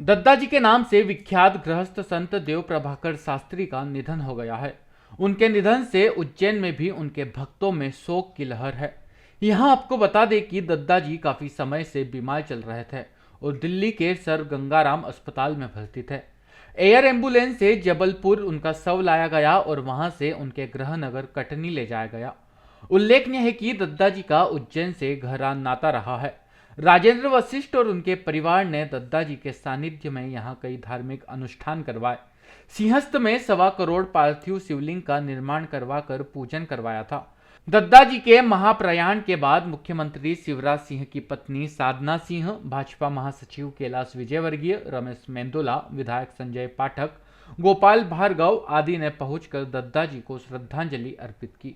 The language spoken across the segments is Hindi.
दद्दा जी के नाम से विख्यात गृहस्थ संत देव प्रभाकर शास्त्री का निधन हो गया है। उनके निधन से उज्जैन में भी उनके भक्तों में शोक की लहर है। यहाँ आपको बता दें कि दद्दा जी काफी समय से बीमार चल रहे थे और दिल्ली के सर गंगाराम अस्पताल में भर्ती थे। एयर एम्बुलेंस से जबलपुर उनका शव लाया गया और वहां से उनके गृह नगर कटनी ले जाया गया। उल्लेखनीय है कि दद्दा जी का उज्जैन से गहरा नाता रहा है। राजेंद्र वशिष्ठ और उनके परिवार ने दद्दा जी के सानिध्य में यहाँ कई धार्मिक अनुष्ठान करवाए। सिंहस्थ में 1.25 करोड़ पार्थिव शिवलिंग का निर्माण करवाकर पूजन करवाया था। दद्दा जी के महाप्रयाण के बाद मुख्यमंत्री शिवराज सिंह की पत्नी साधना सिंह, भाजपा महासचिव कैलाश विजयवर्गीय, रमेश मेंदोला, विधायक संजय पाठक, गोपाल भार्गव आदि ने पहुंचकर दद्दा जी को श्रद्धांजलि अर्पित की।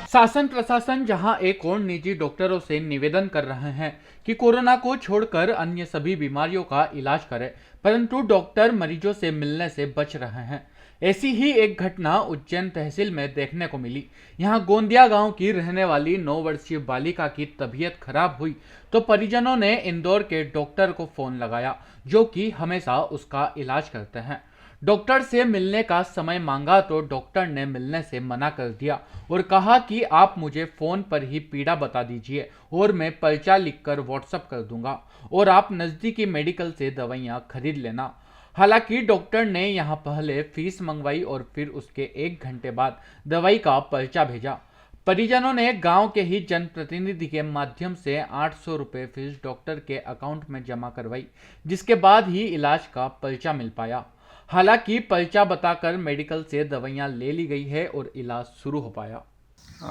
शासन प्रशासन जहां एक और निजी डॉक्टरों से निवेदन कर रहे हैं कि कोरोना को छोड़कर अन्य सभी बीमारियों का इलाज करें, परंतु डॉक्टर मरीजों से मिलने से बच रहे हैं। ऐसी ही एक घटना उज्जैन तहसील में देखने को मिली। यहां गोंदिया गांव की रहने वाली 9 वर्षीय बालिका की तबीयत खराब हुई तो परिजनों ने इंदौर के डॉक्टर को फोन लगाया, जो कि हमेशा उसका इलाज करते हैं। डॉक्टर से मिलने का समय मांगा तो डॉक्टर ने मिलने से मना कर दिया और कहा कि आप मुझे फोन पर ही पीड़ा बता दीजिए और मैं पर्चा लिखकर व्हाट्सएप कर दूंगा और आप नज़दीकी मेडिकल से दवाइयां खरीद लेना। हालांकि डॉक्टर ने यहां पहले फीस मंगवाई और फिर उसके 1 घंटे बाद दवाई का पर्चा भेजा। परिजनों ने गांव के ही जनप्रतिनिधि के माध्यम से 800 रुपये फीस डॉक्टर के अकाउंट में जमा करवाई, जिसके बाद ही इलाज का पर्चा मिल पाया। हालांकि पर्चा बताकर मेडिकल से दवाइयां ले ली गई है और इलाज शुरू हो पाया।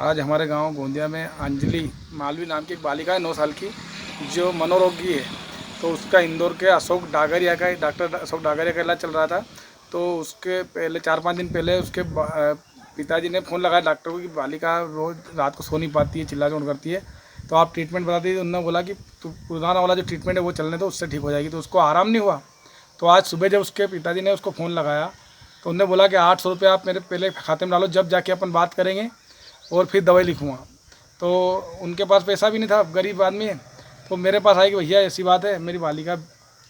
आज हमारे गांव गोंदिया में अंजलि मालवी नाम की एक बालिका है 9 साल की, जो मनोरोगी है। तो उसका इंदौर के डॉक्टर अशोक डागरिया का इलाज चल रहा था। तो उसके पहले 4-5 दिन पहले उसके पिताजी ने फ़ोन लगाया डॉक्टर को कि बालिका रोज़ रात को सो नहीं पाती है, चिल्ला चोट करती है, तो आप ट्रीटमेंट बता दीजिए। उन्होंने बोला कि पुराना वाला जो ट्रीटमेंट है वो चलने दो, उससे ठीक हो जाएगी। तो उसको आराम नहीं हुआ। तो आज सुबह जब उसके पिताजी ने उसको फ़ोन लगाया तो उन्होंने बोला कि 800 रुपये आप मेरे पहले खाते में डालो, जब जाके अपन बात करेंगे और फिर दवाई लिखूँगा। तो उनके पास पैसा भी नहीं था, गरीब आदमी है। तो मेरे पास आया कि भैया ऐसी बात है, मेरी बालिका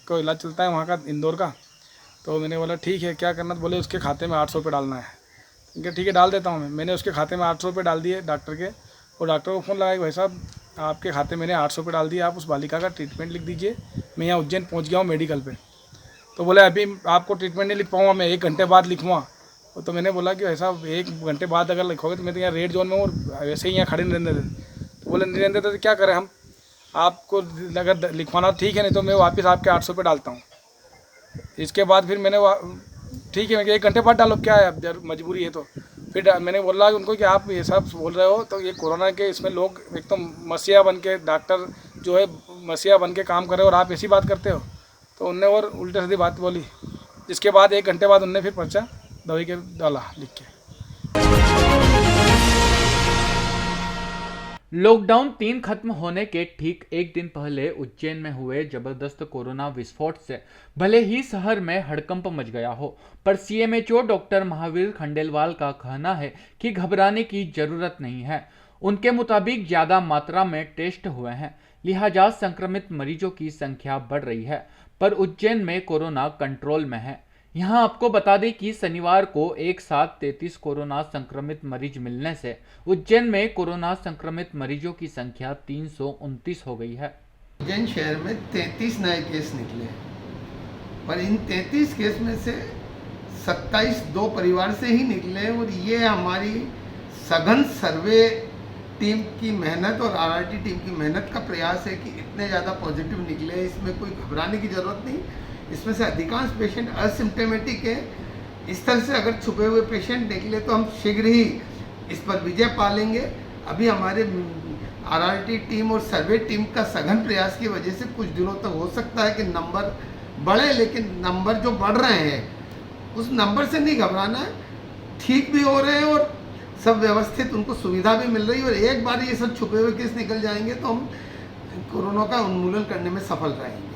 को इलाज चलता है वहाँ का, इंदौर का। तो मैंने बोला ठीक है, क्या करना। तो बोले उसके खाते में 800 रुपये डालना है। ठीक है, डाल देता हूँ मैंने उसके खाते में 800 रुपये डाल दिए डॉक्टर के। और डॉक्टर को फ़ोन लगाया कि भाई साहब आपके खाते मैंने 800 रुपये डाल दिए, आप उस बालिका का ट्रीटमेंट लिख दीजिए, मैं यहाँ उज्जैन पहुँच गया हूँ मेडिकल पर। तो बोले अभी आपको ट्रीटमेंट नहीं लिख पाऊँगा, मैं 1 घंटे बाद लिखूँगा। तो मैंने बोला कि ऐसा 1 घंटे बाद अगर लिखोगे तो मैं तो यहाँ रेड जोन में और वैसे ही यहाँ खड़े नहीं रहने देते। तो बोले नहीं रहने देते तो क्या करें हम, आपको अगर लिखवाना ठीक है, नहीं तो मैं वापस आपके 800 रुपये डालता हूँ। इसके बाद फिर मैंने ठीक है, मैं 1 घंटे बाद डालो, क्या है अब मजबूरी है। तो फिर मैंने बोला कि उनको कि आप ये सब बोल रहे हो तो ये कोरोना के इसमें लोग एक तो मसीहा बन के, डॉक्टर जो है मसीहा बन के काम कर रहे हो और आप ऐसी बात करते हो। तो उनने और उल्टे सीधी बात बोली, जिसके बाद 1 घंटे बाद उनने फिर पर्चा दवाई के डाला लिख के। लॉकडाउन 3 खत्म होने के ठीक 1 दिन पहले उज्जैन में हुए जबरदस्त कोरोना विस्फोट से भले ही शहर में हड़कंप मच गया हो, पर सीएमएचओ डॉक्टर महावीर खंडेलवाल का कहना है कि घबराने की जरूरत नहीं है। उनके मुताबिक ज्यादा मात्रा में टेस्ट हुए हैं, लिहाजा संक्रमित मरीजों की संख्या बढ़ रही है, पर उज्जैन में कोरोना कंट्रोल में है। यहाँ आपको बता दें कि शनिवार को एक साथ 33 कोरोना संक्रमित मरीज मिलने से उज्जैन में कोरोना संक्रमित मरीजों की संख्या 329 हो गई है। उज्जैन शहर में 33 नए केस निकले, पर इन 33 केस में से 27 2 परिवार से ही निकले। और ये हमारी सघन सर्वे टीम की मेहनत और आरआरटी टीम की मेहनत का प्रयास है कि इतने ज़्यादा पॉजिटिव निकले। इसमें कोई घबराने की ज़रूरत नहीं। इसमें से अधिकांश पेशेंट असिम्प्टोमेटिक है। इस तरह से अगर छुपे हुए पेशेंट निकले तो हम शीघ्र ही इस पर विजय पा लेंगे। अभी हमारे आरआरटी टीम और सर्वे टीम का सघन प्रयास की वजह से कुछ दिनों तक हो सकता है कि नंबर बढ़े, लेकिन नंबर जो बढ़ रहे हैं उस नंबर से नहीं घबराना है। ठीक भी हो रहे हैं और सब व्यवस्थित, उनको सुविधा भी मिल रही है। और एक बार ये सब छुपे हुए केस निकल जाएंगे तो हम कोरोना का उन्मूलन करने में सफल रहेंगे।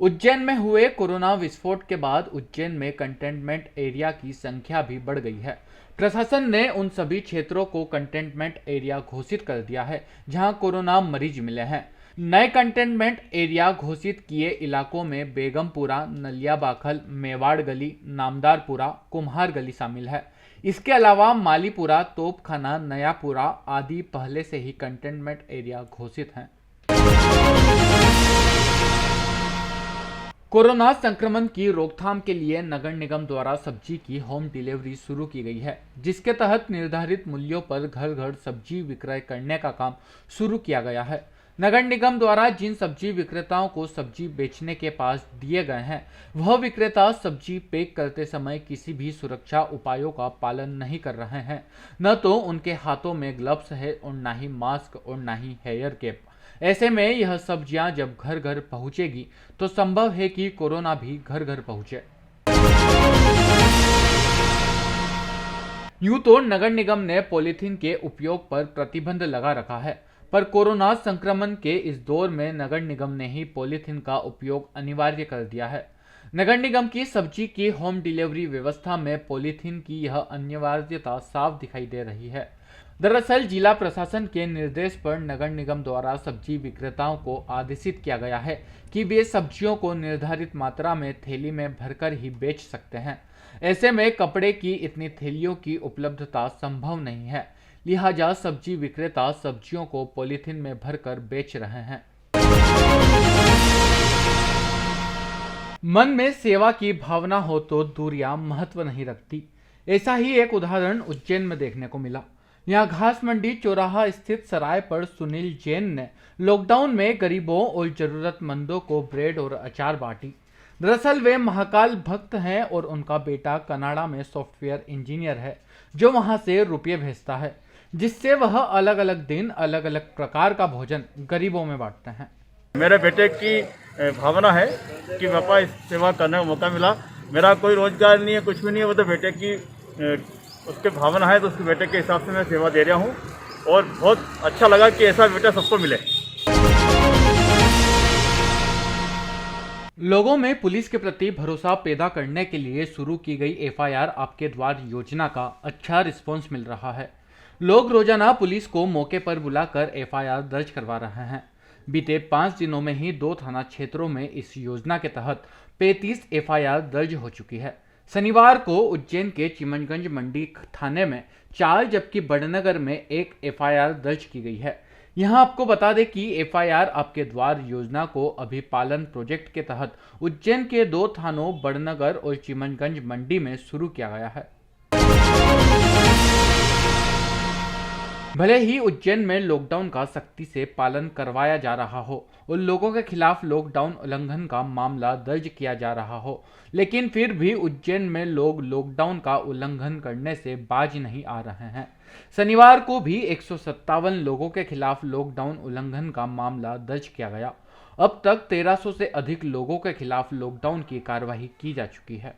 उज्जैन में हुए कोरोना विस्फोट के बाद उज्जैन में कंटेनमेंट एरिया की संख्या भी बढ़ गई है। प्रशासन ने उन सभी क्षेत्रों को कंटेनमेंट एरिया घोषित कर दिया है जहां कोरोना मरीज मिले हैं। नए कंटेनमेंट एरिया घोषित किए इलाकों में बेगमपुरा, नलियाबाखल, मेवाड़ गली, नामदारपुरा, कुम्हार गली शामिल है। इसके अलावा मालीपुरा, तोपखाना, नयापुरा आदि पहले से ही कंटेनमेंट एरिया घोषित हैं। कोरोना संक्रमण की रोकथाम के लिए नगर निगम द्वारा सब्जी की होम डिलीवरी शुरू की गई है, जिसके तहत निर्धारित मूल्यों पर घर घर सब्जी विक्रय करने का काम शुरू किया गया है। नगर निगम द्वारा जिन सब्जी विक्रेताओं को सब्जी बेचने के पास दिए गए हैं, वह विक्रेता सब्जी पैक करते समय किसी भी सुरक्षा उपायों का पालन नहीं कर रहे हैं। न तो उनके हाथों में ग्लव्स है और न ही मास्क और न ही हेयर कैप। ऐसे में यह सब्जियां जब घर घर पहुंचेगी तो संभव है कि कोरोना भी घर घर पहुंचे। यूं तो नगर निगम ने पॉलीथीन के उपयोग पर प्रतिबंध लगा रखा है, पर कोरोना संक्रमण के इस दौर में नगर निगम ने ही पॉलीथीन का उपयोग अनिवार्य कर दिया है। नगर निगम की सब्जी की होम डिलीवरी व्यवस्था में पॉलीथीन की यह अनिवार्यता साफ दिखाई दे रही है। दरअसल जिला प्रशासन के निर्देश पर नगर निगम द्वारा सब्जी विक्रेताओं को आदेशित किया गया है कि वे सब्जियों को निर्धारित मात्रा में थैली में भरकर ही बेच सकते हैं। ऐसे में कपड़े की इतनी थैलियों की उपलब्धता संभव नहीं है, लिहाजा सब्जी विक्रेता सब्जियों को पॉलीथीन में भरकर बेच रहे हैं। मन में सेवा की भावना हो तो दूरियां महत्व नहीं रखती। ऐसा ही एक उदाहरण उज्जैन में देखने को मिला। यहाँ घास मंडी चौराहा स्थित सराय पर सुनील जैन ने लॉकडाउन में गरीबों और जरूरतमंदों को ब्रेड और अचार बांटी। दरअसल वे महाकाल भक्त हैं और उनका बेटा कनाडा में सॉफ्टवेयर इंजीनियर है, जो वहां से रुपये भेजता है, जिससे वह अलग अलग दिन अलग अलग प्रकार का भोजन गरीबों में बांटते हैं। मेरे बेटे की भावना है कि पापा इस सेवा करने का मौका मिला। मेरा कोई रोजगार नहीं है, कुछ भी नहीं है, वो तो बेटे की उसके भावना है, तो उसके बेटे के हिसाब से मैं सेवा दे रहा हूँ और बहुत अच्छा लगा कि ऐसा बेटा सबको मिले। लोगों में पुलिस के प्रति भरोसा पैदा करने के लिए शुरू की गई एफआईआर आपके द्वार योजना का अच्छा रिस्पॉन्स मिल रहा है। लोग रोजाना पुलिस को मौके पर बुलाकर एफआईआर दर्ज करवा रहे हैं। बीते 5 दिनों में ही 2 थाना क्षेत्रों में इस योजना के तहत 35 एफआईआर दर्ज हो चुकी है। शनिवार को उज्जैन के चिमनगंज मंडी थाने में 4 जबकि बड़नगर में 1 एफआईआर दर्ज की गई है। यहां आपको बता दें कि एफआईआर आपके द्वार योजना को अभी पालन प्रोजेक्ट के तहत उज्जैन के 2 थानों बड़नगर और चिमनगंज मंडी में शुरू किया गया है। भले ही उज्जैन में लॉकडाउन का सख्ती से पालन करवाया जा रहा हो और लोगों के खिलाफ लॉकडाउन उल्लंघन का मामला दर्ज किया जा रहा हो, लेकिन फिर भी उज्जैन में लोग लॉकडाउन का उल्लंघन करने से बाज नहीं आ रहे हैं। शनिवार को भी 157 लोगों के खिलाफ लॉकडाउन उल्लंघन का मामला दर्ज किया गया। अब तक 1300 से अधिक लोगों के खिलाफ लॉकडाउन की कार्रवाई की जा चुकी है।